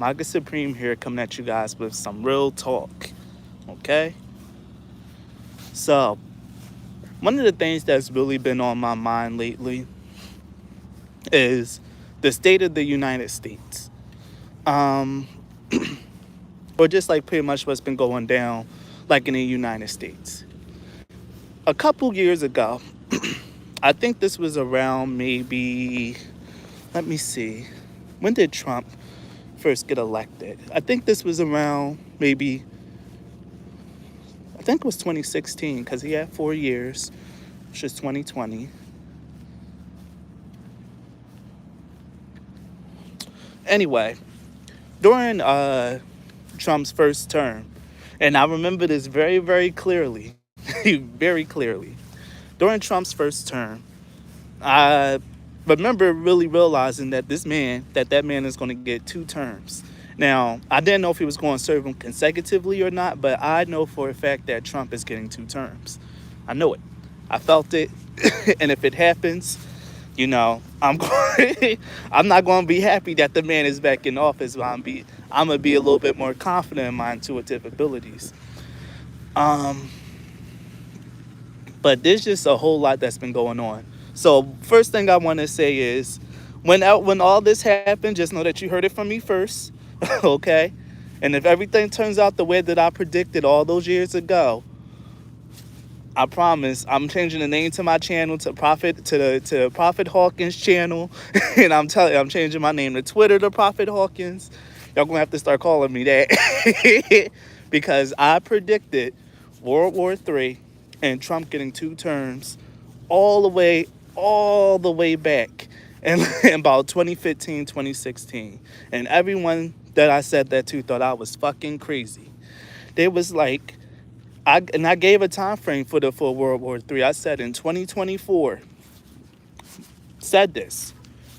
Maga Supreme here coming at you guys with some real talk. Okay? So, one of the things that's really been on my mind lately is the state of the United States. Um, or just like pretty much what's been going down like in the United States. A couple years ago, I think this was around maybe, let me see, when did Trump first get elected? I think this was around maybe, I think it was 2016 because he had 4 years, which is 2020. Anyway, during Trump's first term, and I remember this very, very clearly, very clearly. During Trump's first term, I remember really realizing that that man is going to get 2 terms. Now, I didn't know if he was going to serve them consecutively or not, but I know for a fact that Trump is getting 2 terms. I know it. I felt it. And if it happens, I'm going, I'm not going to be happy that the man is back in office, but I'm going to be a little bit more confident in my intuitive abilities. But there's just a whole lot that's been going on. So first thing I want to say is, when all this happened, just know that you heard it from me first, okay? And if everything turns out the way that I predicted all those years ago, I promise I'm changing the name to my channel to Prophet Hawkins channel, and I'm changing my name to Twitter to Prophet Hawkins. Y'all gonna have to start calling me that because I predicted World War III and Trump getting 2 terms all the way back in about 2015, 2016. And everyone that I said that to thought I was fucking crazy. They was like, I gave a time frame for World War III. I said in 2024. Said this.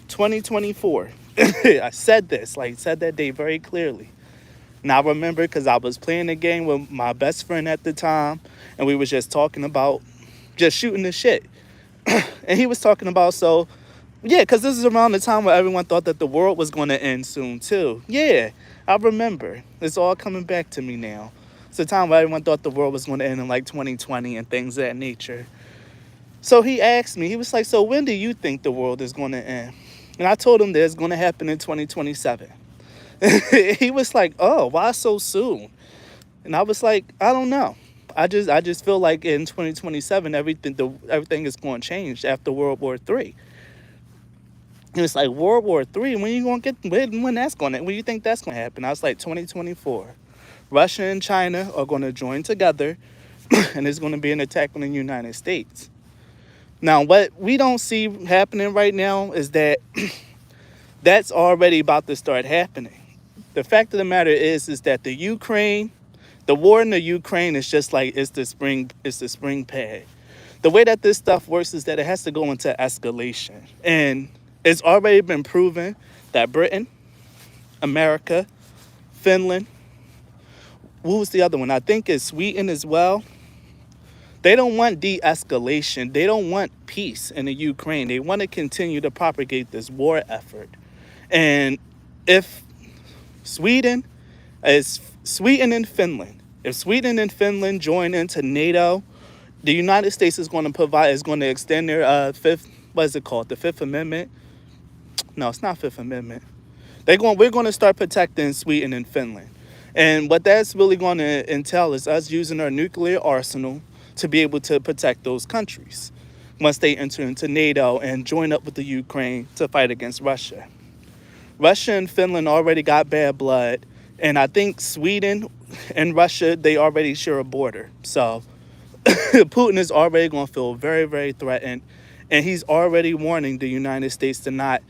2024. I said this, said that day very clearly. And I remember because I was playing the game with my best friend at the time, and we was just talking about just shooting the shit. And he was talking about, because this is around the time where everyone thought that the world was going to end soon too. Yeah, I remember. It's all coming back to me now. It's a time where everyone thought the world was going to end in 2020 and things of that nature. So he asked me, he was like, so when do you think the world is going to end? And I told him that it's going to happen in 2027. He was like, oh, why so soon? And I was like, I don't know. I just feel like in 2027 everything is going to change after World War III. And it's like, World War III, when that's going to, when you think that's going to happen? I was like, 2024. Russia and China are going to join together and there's going to be an attack on the United States. Now, what we don't see happening right now is that that's already about to start happening. The fact of the matter is that the war in the Ukraine is just like it's the spring pad. The way that this stuff works is that it has to go into escalation. And it's already been proven that Britain, America, Finland, what was the other one? I think it's Sweden as well. They don't want de-escalation. They don't want peace in the Ukraine. They want to continue to propagate this war effort. And if Sweden and Finland join into NATO, the United States is going to extend their the Fifth Amendment. No, it's not Fifth Amendment. We're going to start protecting Sweden and Finland. And what that's really going to entail is us using our nuclear arsenal to be able to protect those countries once they enter into NATO and join up with the Ukraine to fight against Russia. Russia and Finland already got bad blood, and I think Sweden and Russia, they already share a border. So Putin is already going to feel very, very threatened, and he's already warning the United States to not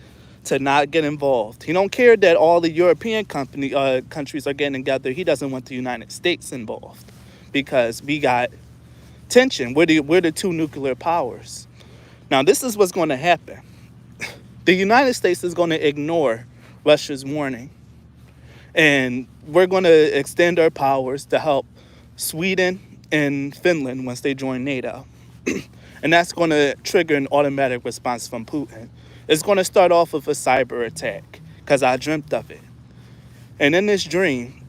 get involved. He don't care that all the European countries are getting together. He doesn't want the United States involved because we got tension. We're the 2 nuclear powers. Now, this is what's going to happen. The United States is going to ignore Russia's warning, and we're going to extend our powers to help Sweden and Finland once they join NATO. And that's going to trigger an automatic response from Putin. It's going to start off with a cyber attack because I dreamt of it. And in this dream,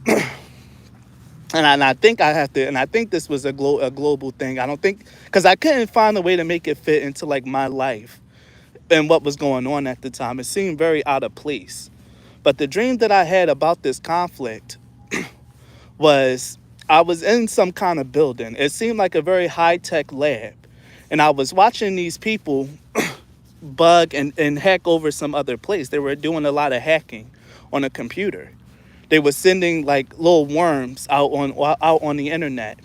and I think I have to, and I think this was a global thing. I don't think, because I couldn't find a way to make it fit into like my life and what was going on at the time. It seemed very out of place. But the dream that I had about this conflict was I was in some kind of building. It seemed like a very high-tech lab. And I was watching these people bug and hack over some other place. They were doing a lot of hacking on a computer. They were sending like little worms out on the internet.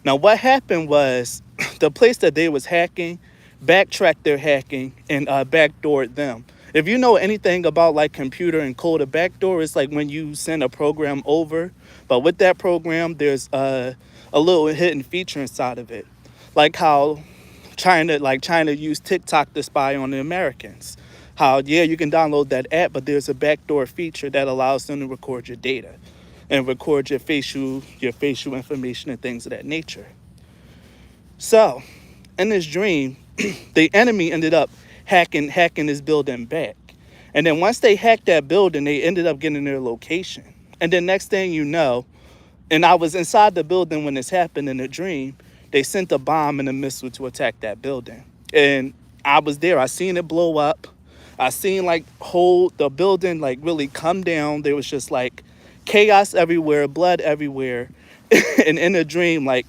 Now what happened was the place that they was hacking backtracked their hacking and backdoored them. If you know anything about like computer and code, a backdoor is like when you send a program over, but with that program there's a little hidden feature inside of it, like how China used TikTok to spy on the Americans. How, yeah, you can download that app, but there's a backdoor feature that allows them to record your data and record your facial information and things of that nature. So, in this dream, the enemy ended up hacking this building back. And then once they hacked that building, they ended up getting their location. And then next thing you know, and I was inside the building when this happened in the dream, they sent a bomb and a missile to attack that building. And I was there. I seen it blow up. I seen like the building like really come down. There was just like chaos everywhere, blood everywhere. And in a dream, like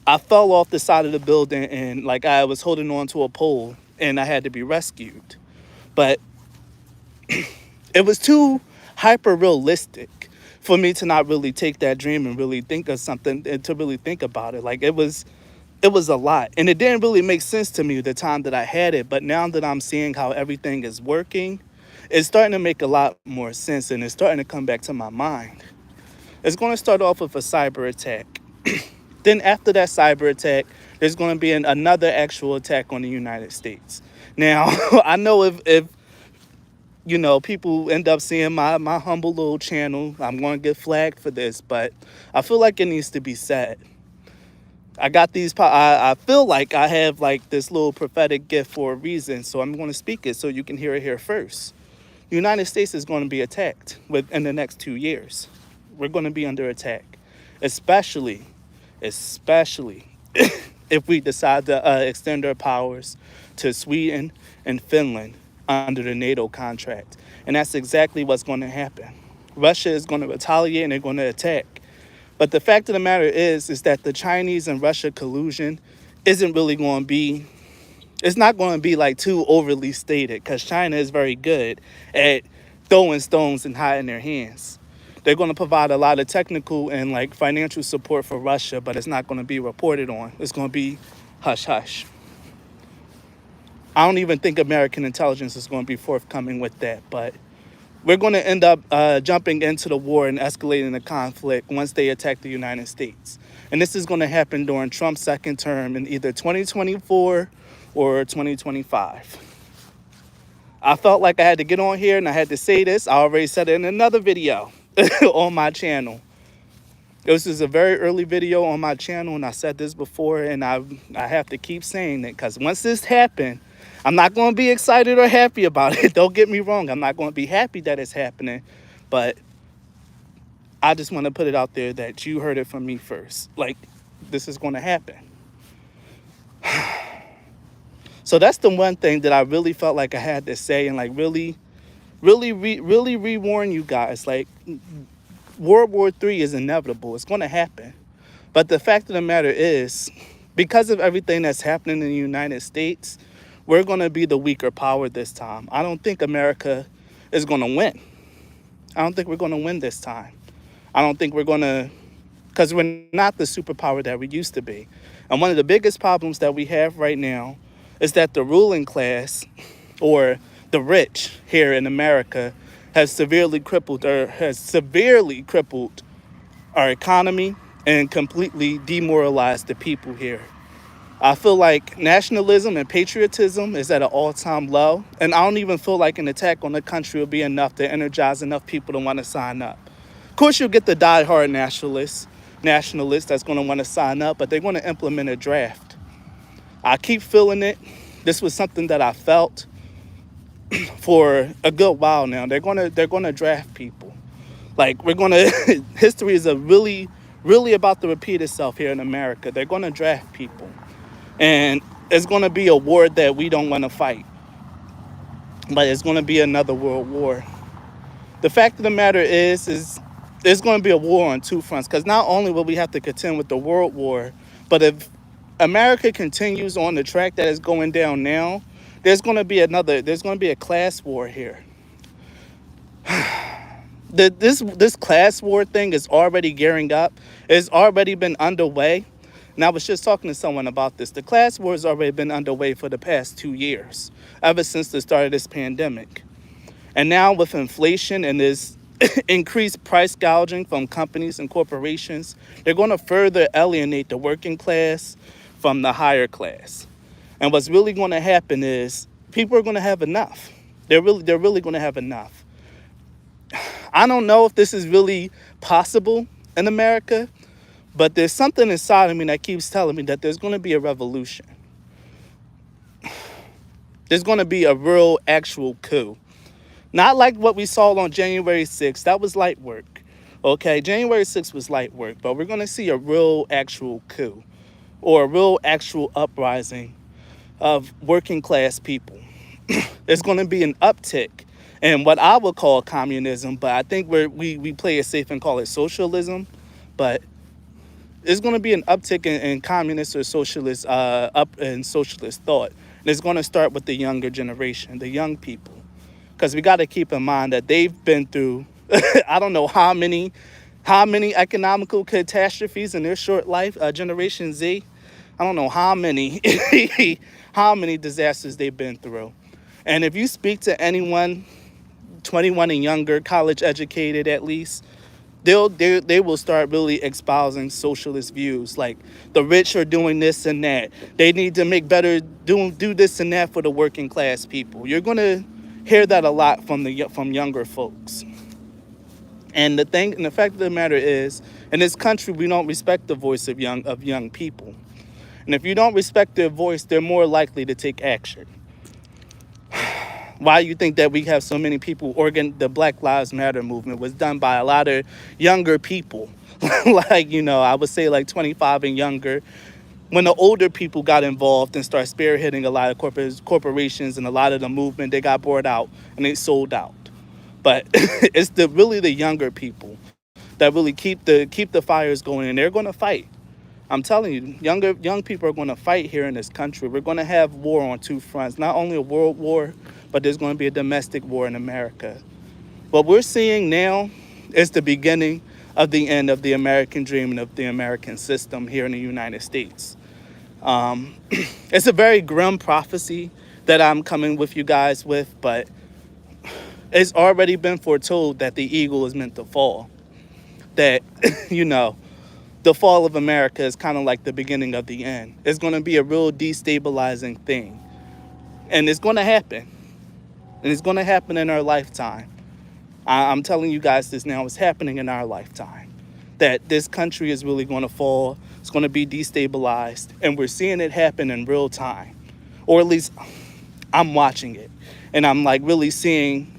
I fell off the side of the building and like I was holding on to a pole and I had to be rescued. But it was too hyper realistic for me to not really take that dream and really think of something and to really think about it. Like it was a lot. And it didn't really make sense to me the time that I had it. But now that I'm seeing how everything is working, it's starting to make a lot more sense and it's starting to come back to my mind. It's going to start off with a cyber attack. Then after that cyber attack, there's going to be another actual attack on the United States. Now, I know if you know, people end up seeing my humble little channel, I'm going to get flagged for this, but I feel like it needs to be said. I feel like I have like this little prophetic gift for a reason, so I'm going to speak it so you can hear it here first. The United States is going to be attacked within the next 2 years. We're going to be under attack, especially if we decide to extend our powers to Sweden and Finland under the NATO contract. And that's exactly what's going to happen. Russia is going to retaliate and they're going to attack. But the fact of the matter is that the Chinese and Russia collusion isn't really going to be, it's not going to be like too overly stated because China is very good at throwing stones and hiding their hands. They're going to provide a lot of technical and like financial support for Russia, but it's not going to be reported on. It's going to be hush hush. I don't even think American intelligence is going to be forthcoming with that, but we're going to end up jumping into the war and escalating the conflict once they attack the United States. And this is going to happen during Trump's second term in either 2024 or 2025. I felt like I had to get on here and I had to say this. I already said it in another video on my channel. This is a very early video on my channel, and I said this before, and I have to keep saying it because once this happened, I'm not going to be excited or happy about it. Don't get me wrong. I'm not going to be happy that it's happening, but I just want to put it out there that you heard it from me first. Like, this is going to happen. So that's the one thing that I really felt like I had to say and like really re-warn you guys. Like, World War III is inevitable. It's going to happen. But the fact of the matter is, because of everything that's happening in the United States, we're going to be the weaker power this time. I don't think America is going to win. I don't think we're going to win this time. I don't think we're going to, because we're not the superpower that we used to be. And one of the biggest problems that we have right now is that the ruling class, or the rich here in America, has severely crippled our economy and completely demoralized the people here. I feel like nationalism and patriotism is at an all-time low, and I don't even feel like an attack on the country will be enough to energize enough people to want to sign up. Of course, you'll get the die-hard nationalists that's going to want to sign up, but they're going to implement a draft. I keep feeling it. This was something that I felt for a good while now. They're going to draft people. Like we're gonna, history is a really about to repeat itself here in America. They're gonna draft people, and it's gonna be a war that we don't want to fight, but it's gonna be another world war. The fact of the matter is there's going to be a war on two fronts because not only will we have to contend with the world war, but if America continues on the track that is going down now, there's going to be a class war here. This class war thing is already gearing up. It's already been underway. And I was just talking to someone about this. The class war has already been underway for the past 2 years, ever since the start of this pandemic. And now with inflation and this increased price gouging from companies and corporations, they're going to further alienate the working class from the higher class. And what's really going to happen is people are going to have enough. They're really going to have enough. I don't know if this is really possible in America, but there's something inside of me that keeps telling me that there's going to be a revolution. There's going to be a real actual coup. Not like what we saw on January 6th. That was light work. Okay, January 6th was light work, but we're going to see a real actual coup or a real actual uprising of working class people. There's going to be an uptick in what I would call communism, but I think we play it safe and call it socialism. But there's going to be an uptick in communist or socialist socialist thought. And it's going to start with the younger generation, the young people. Because we got to keep in mind that they've been through, I don't know how many economical catastrophes in their short life. Generation Z, I don't know how many, how many disasters they've been through. And if you speak to anyone 21 and younger, college educated at least, they will start really espousing socialist views, like the rich are doing this and that. They need to make better, do this and that for the working class people. You're gonna hear that a lot from younger folks. And the fact of the matter is, in this country, we don't respect the voice of young people. And if you don't respect their voice, they're more likely to take action. Why you think that we have so many people, the Black Lives Matter movement was done by a lot of younger people. Like, I would say like 25 and younger. When the older people got involved and started spearheading a lot of corporations and a lot of the movement, they got bought out and they sold out. But it's really the younger people that really keep the fires going, and they're going to fight. I'm telling you, young people are going to fight here in this country. We're going to have war on two fronts, not only a world war, but there's going to be a domestic war in America. What we're seeing now is the beginning of the end of the American dream and of the American system here in the United States. It's a very grim prophecy that I'm coming with you guys with, but it's already been foretold that the eagle is meant to fall. That, the fall of America is kind of like the beginning of the end. It's going to be a real destabilizing thing. And it's going to happen. And it's going to happen in our lifetime. I'm telling you guys this now. It's happening in our lifetime. That this country is really going to fall. It's going to be destabilized. And we're seeing it happen in real time. Or at least I'm watching it. And I'm like really seeing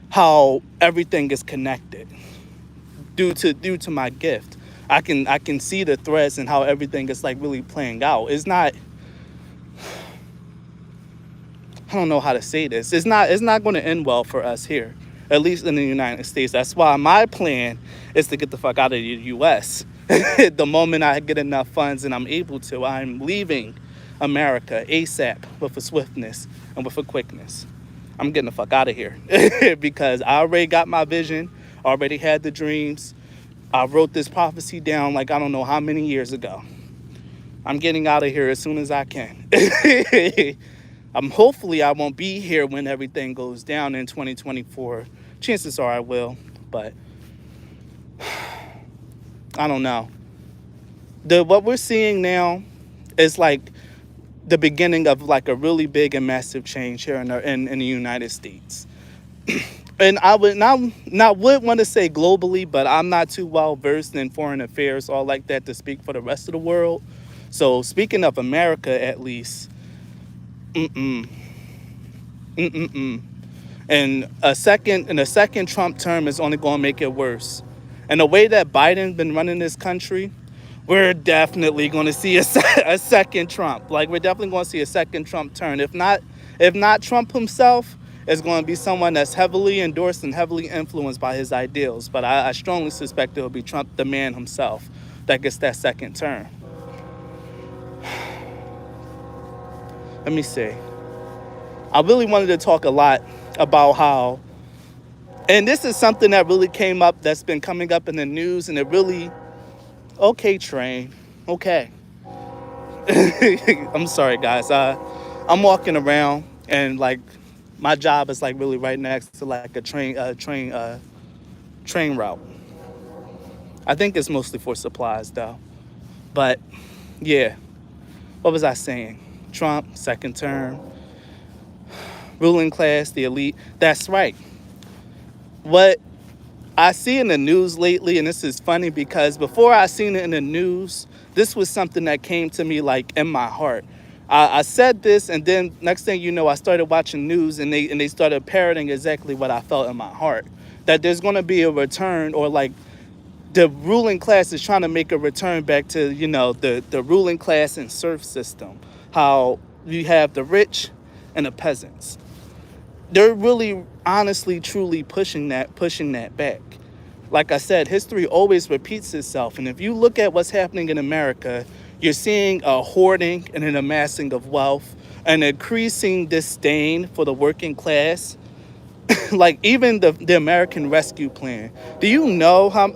how everything is connected due to my gift. I can see the threads and how everything is like really playing out. It's not, I don't know how to say this. It's not going to end well for us here, at least in the United States. That's why my plan is to get the fuck out of the U.S. The moment I get enough funds and I'm able to, I'm leaving America ASAP with a swiftness and with a quickness. I'm getting the fuck out of here because I already got my vision, already had the dreams. I wrote this prophecy down like I don't know how many years ago. I'm getting out of here as soon as I can. Hopefully I won't be here when everything goes down in 2024. Chances are I will, but I don't know. What we're seeing now is like the beginning of like a really big and massive change here in the United States. And I would want to say globally, but I'm not too well versed in foreign affairs or like that to speak for the rest of the world. So speaking of America, at least, And a second Trump term is only going to make it worse. And the way that Biden been running this country, we're definitely going to see a second Trump. Like, we're definitely going to see a second Trump turn. If not Trump himself, it's going to be someone that's heavily endorsed and heavily influenced by his ideals. But I strongly suspect it will be Trump, the man himself, that gets that second term. Let me see. I really wanted to talk a lot about how, and this is something that really came up, that's been coming up in the news, and it really, okay, train, okay. I'm sorry, guys. I'm walking around, and like, my job is like really right next to like a train route. I think it's mostly for supplies though. But yeah, what was I saying? Trump, second term, ruling class, the elite. That's right. What I see in the news lately, and this is funny because before I seen it in the news, this was something that came to me like in my heart. I said this, and then next thing you know, I started watching news, and they started parroting exactly what I felt in my heart. That there's going to be a return, or like the ruling class is trying to make a return back to, the ruling class and serf system. How you have the rich and the peasants. They're really honestly truly pushing that back. Like I said, history always repeats itself, and if you look at what's happening in America, you're seeing a hoarding and an amassing of wealth, an increasing disdain for the working class. Like, even the American Rescue Plan, do you know how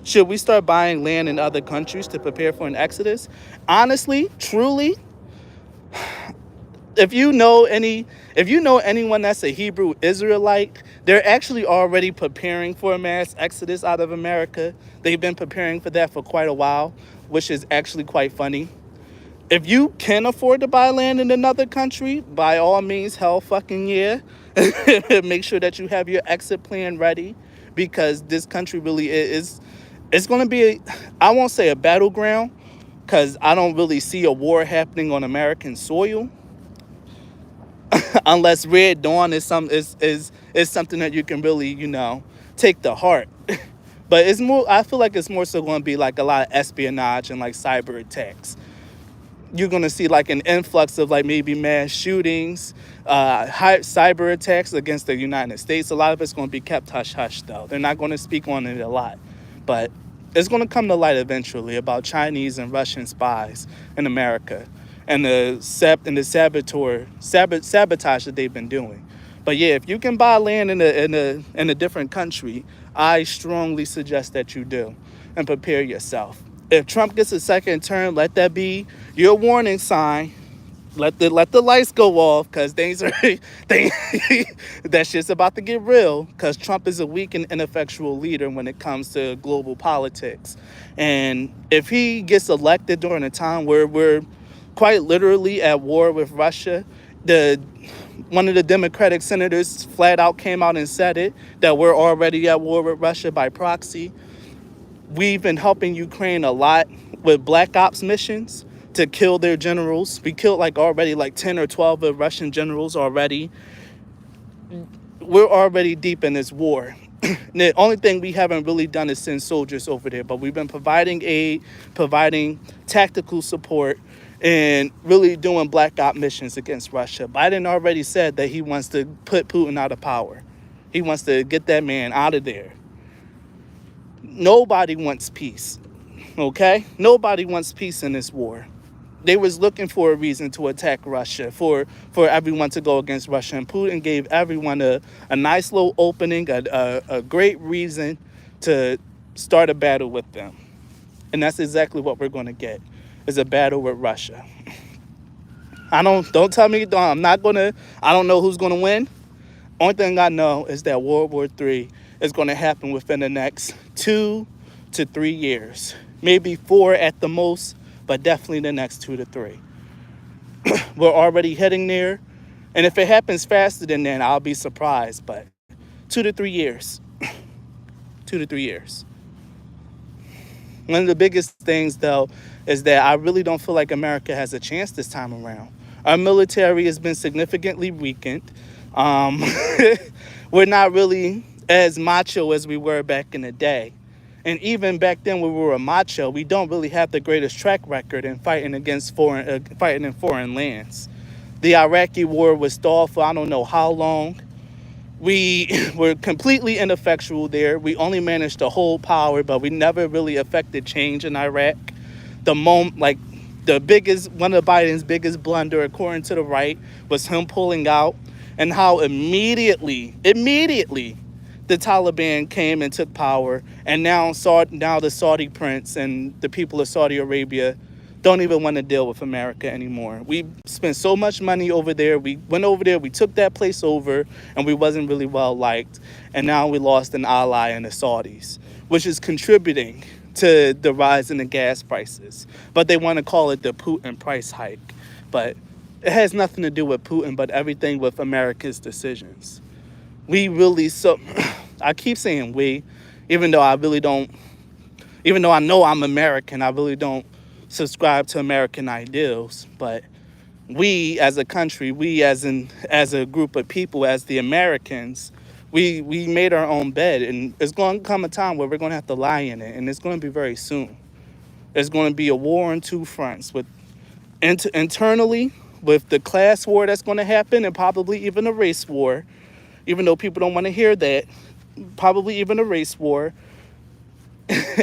should we start buying land in other countries to prepare for an exodus? Honestly, truly, if you know anyone that's a Hebrew Israelite, they're actually already preparing for a mass exodus out of America. They've been preparing for that for quite a while, which is actually quite funny. If you can afford to buy land in another country, by all means, hell fucking yeah. Make sure that you have your exit plan ready, because this country really is, it's going to be, I won't say a battleground, because I don't really see a war happening on American soil. Unless Red Dawn is something that you can really, take to heart. But it's more, I feel like it's more so going to be like a lot of espionage and like cyber attacks. You're going to see like an influx of like maybe mass shootings, cyber attacks against the United States. A lot of it's going to be kept hush hush though. They're not going to speak on it a lot, but it's going to come to light eventually about Chinese and Russian spies in America, and the sabotage that they've been doing. But yeah, if you can buy land in a different country, I strongly suggest that you do, and prepare yourself. If Trump gets a second term, let that be your warning sign. Let the lights go off, because things are that shit's about to get real, because Trump is a weak and ineffectual leader when it comes to global politics. And if he gets elected during a time where we're quite literally at war with Russia, one of the Democratic senators flat out came out and said it, that we're already at war with Russia by proxy. We've been helping Ukraine a lot with black ops missions to kill their generals. We killed already 10 or 12 of Russian generals already. We're already deep in this war. The only thing we haven't really done is send soldiers over there, but we've been providing aid, providing tactical support, and really doing black op missions against Russia. Biden already said that he wants to put Putin out of power. He wants to get that man out of there. Nobody wants peace, okay? Nobody wants peace in this war. They was looking for a reason to attack Russia, for everyone to go against Russia. And Putin gave everyone a nice little opening, a great reason to start a battle with them. And that's exactly what we're going to get, is a battle with Russia. Don't tell me, I don't know who's going to win. Only thing I know is that World War III is going to happen within the next 2 to 3 years. Maybe 4 at the most, but definitely the next 2 to 3. We're already heading there. And if it happens faster than that, I'll be surprised. But 2 to 3 years. 2 to 3 years. One of the biggest things, though, is that I really don't feel like America has a chance this time around. Our military has been significantly weakened. Um, we're not really as macho as we were back in the day. And even back then when we were macho, we don't really have the greatest track record in fighting against fighting in foreign lands. The Iraqi war was stalled for I don't know how long. We were completely ineffectual there. We only managed to hold power, but we never really affected change in Iraq. Like the biggest, one of Biden's biggest blunder, according to the right, was him pulling out, and how immediately, the Taliban came and took power, and now the Saudi prince and the people of Saudi Arabia don't even want to deal with America anymore. We spent so much money over there. We went over there, we took that place over, and we wasn't really well liked. And now we lost an ally in the Saudis, which is contributing to the rise in the gas prices. But they want to call it the Putin price hike. But it has nothing to do with Putin, but everything with America's decisions. We really, so I keep saying we, even though I really don't, even though I know I'm American, I really don't subscribe to American ideals. But we as a country, as a group of people, as the Americans, we made our own bed, and it's going to come a time where we're going to have to lie in it, and it's going to be very soon. There's going to be a war on two fronts, with internally, with the class war that's going to happen, and probably even a race war, even though people don't want to hear that, probably even a race war.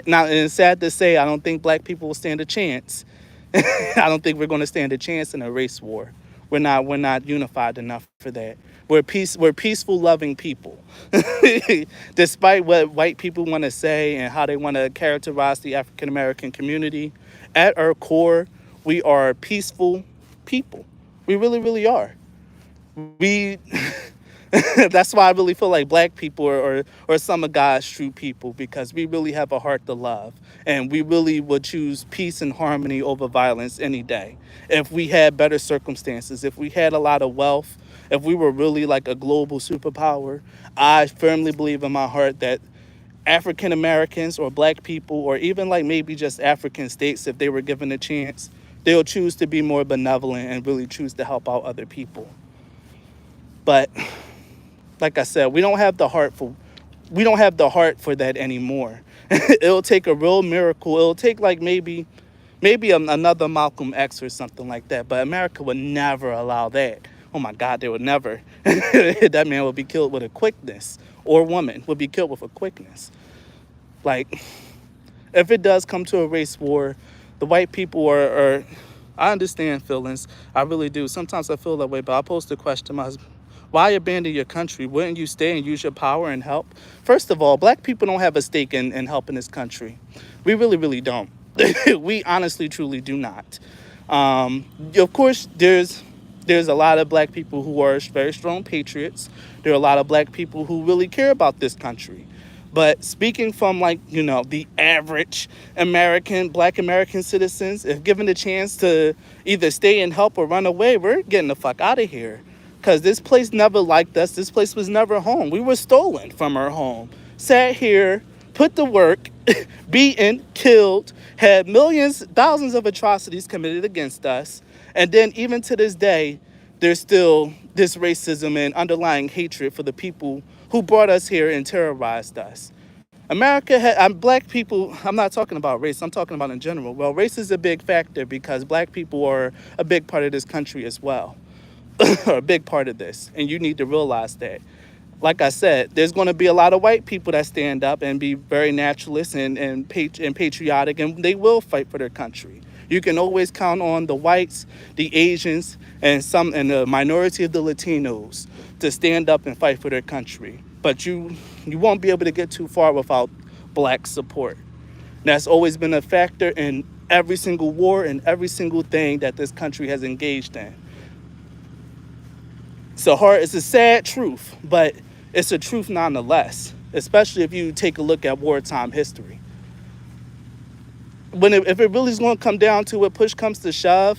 Now, and it's sad to say, I don't think black people will stand a chance. I don't think we're going to stand a chance in a race war. We're not unified enough for that. We're peaceful, loving people. Despite what white people want to say and how they want to characterize the African American community, at our core, we are peaceful people. We really, really are. We That's why I really feel like black people or some of God's true people, because we really have a heart to love, and we really would choose peace and harmony over violence any day. If we had better circumstances, if we had a lot of wealth, if we were really like a global superpower, I firmly believe in my heart that African Americans or black people, or even like maybe just African states, if they were given a chance, they'll choose to be more benevolent and really choose to help out other people. But like I said, we don't have the heart for that anymore. It'll take a real miracle. It'll take like maybe another Malcolm X or something like that. But America would never allow that. Oh my God, they would never. That man would be killed with a quickness, or woman would be killed with a quickness. Like, if it does come to a race war, the white people are I understand feelings. I really do. Sometimes I feel that way, but I pose the question, why abandon your country? Wouldn't you stay and use your power and help? First of all, black people don't have a stake in helping this country. We really, really don't. We honestly, truly do not. Of course, there's a lot of black people who are very strong patriots. There are a lot of black people who really care about this country. But speaking from the average black American citizens, if given the chance to either stay and help or run away, we're getting the fuck out of here. Because this place never liked us. This place was never home. We were stolen from our home. Sat here, put to work, beaten, killed, had millions, thousands of atrocities committed against us. And then even to this day, there's still this racism and underlying hatred for the people who brought us here and terrorized us. Black people, I'm not talking about race, I'm talking about in general. Well, race is a big factor because black people are a big part of this country as well. Or a big part of this, and you need to realize that. Like I said, there's going to be a lot of white people that stand up and be very naturalist and patriotic, and they will fight for their country. You can always count on the whites, the Asians, and the minority of the Latinos to stand up and fight for their country. But you won't be able to get too far without black support. That's always been a factor in every single war and every single thing that this country has engaged in. It's a sad truth, but it's a truth nonetheless, especially if you take a look at wartime history. If it really is going to come down to it, push comes to shove,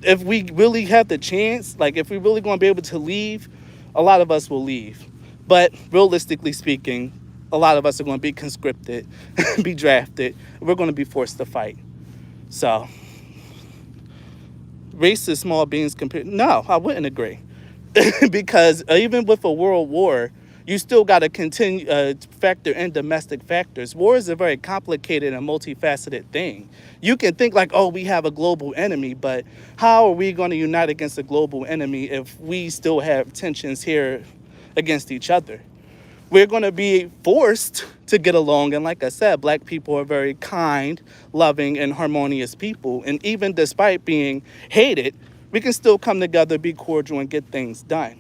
if we really have the chance, like if we're really going to be able to leave, a lot of us will leave. But realistically speaking, a lot of us are going to be conscripted, be drafted. We're going to be forced to fight. So, racist small beings compared? No, I wouldn't agree. because even with a world war, you still got to continue factor in domestic factors. War is a very complicated and multifaceted thing. You can think like, oh, we have a global enemy, but how are we going to unite against a global enemy if we still have tensions here against each other? We're going to be forced to get along. And like I said, black people are very kind, loving, and harmonious people. And even despite being hated, we can still come together, be cordial, and get things done.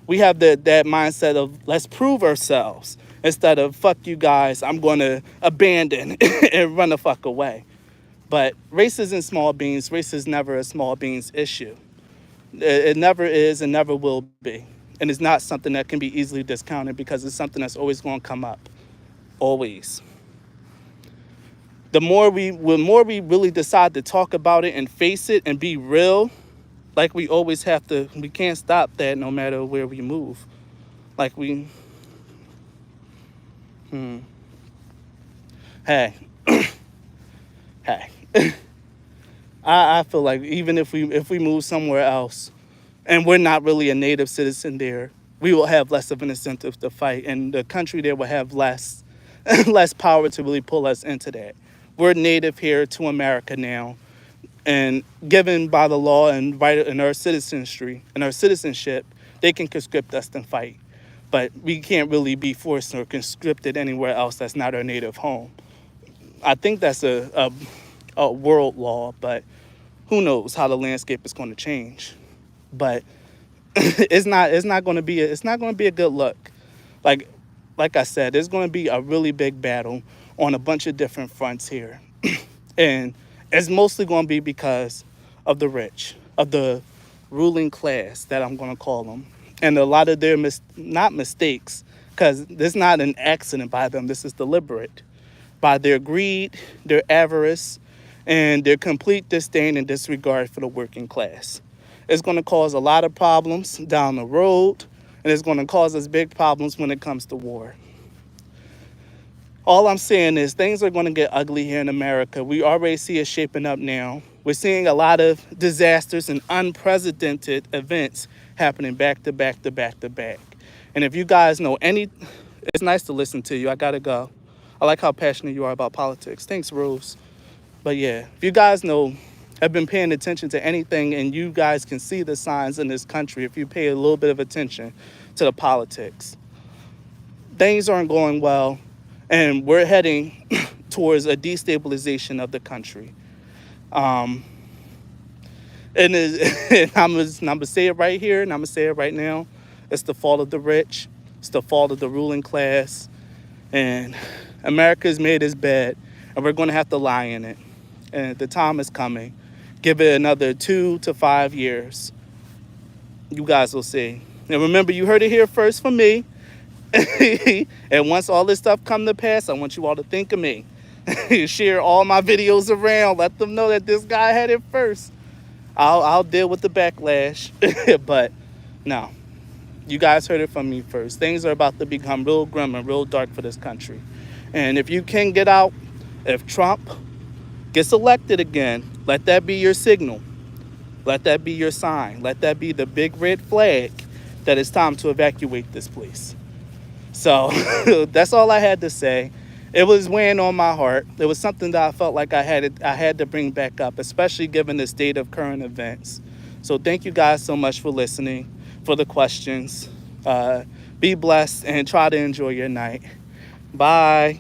We have that mindset of let's prove ourselves instead of fuck you guys, I'm going to abandon and run the fuck away. But race isn't small beans. Race is never a small beans issue. It never is and never will be. And it's not something that can be easily discounted because it's something that's always going to come up. Always. The more we really decide to talk about it and face it and be real, like we always have to, we can't stop that no matter where we move. Like we, hey, hey. I feel like even if we move somewhere else and we're not really a native citizen there, we will have less of an incentive to fight, and the country there will have less less power to really pull us into that. We're native here to America now, and given by the law and right in our citizenship, they can conscript us and fight. But we can't really be forced or conscripted anywhere else that's not our native home. I think that's a world law, but who knows how the landscape is going to change. But it's not going to be a good look. Like I said, there's going to be a really big battle on a bunch of different fronts here. And it's mostly going to be because of the rich, of the ruling class that I'm going to call them. And a lot of their not mistakes, because this is not an accident by them, this is deliberate, by their greed, their avarice, and their complete disdain and disregard for the working class. It's going to cause a lot of problems down the road, and it's going to cause us big problems when it comes to war. All I'm saying is things are going to get ugly here in America. We already see it shaping up now. We're seeing a lot of disasters and unprecedented events happening back to back to back to back. And if you guys know it's nice to listen to you. I got to go. I like how passionate you are about politics. Thanks, Rose. But yeah, if you guys have been paying attention to anything, and you guys can see the signs in this country, if you pay a little bit of attention to the politics, things aren't going well, and we're heading towards a destabilization of the country. And I'm going to say it right here, and I'm going to say it right now. It's the fault of the rich. It's the fault of the ruling class. And America's made its bed, and we're going to have to lie in it. And the time is coming. Give it another 2 to 5 years. You guys will see. And remember, you heard it here first from me. And once all this stuff come to pass, I want you all to think of me. Share all my videos around. Let them know that this guy had it first. I'll deal with the backlash. But no, you guys heard it from me first. Things are about to become real grim and real dark for this country. And if you can get out, if Trump gets elected again, let that be your signal. Let that be your sign. Let that be the big red flag that it's time to evacuate this place. So that's all I had to say. It was weighing on my heart. It was something that I felt like I had to bring back up, especially given the state of current events. So thank you guys so much for listening, for the questions. Be blessed and try to enjoy your night. Bye.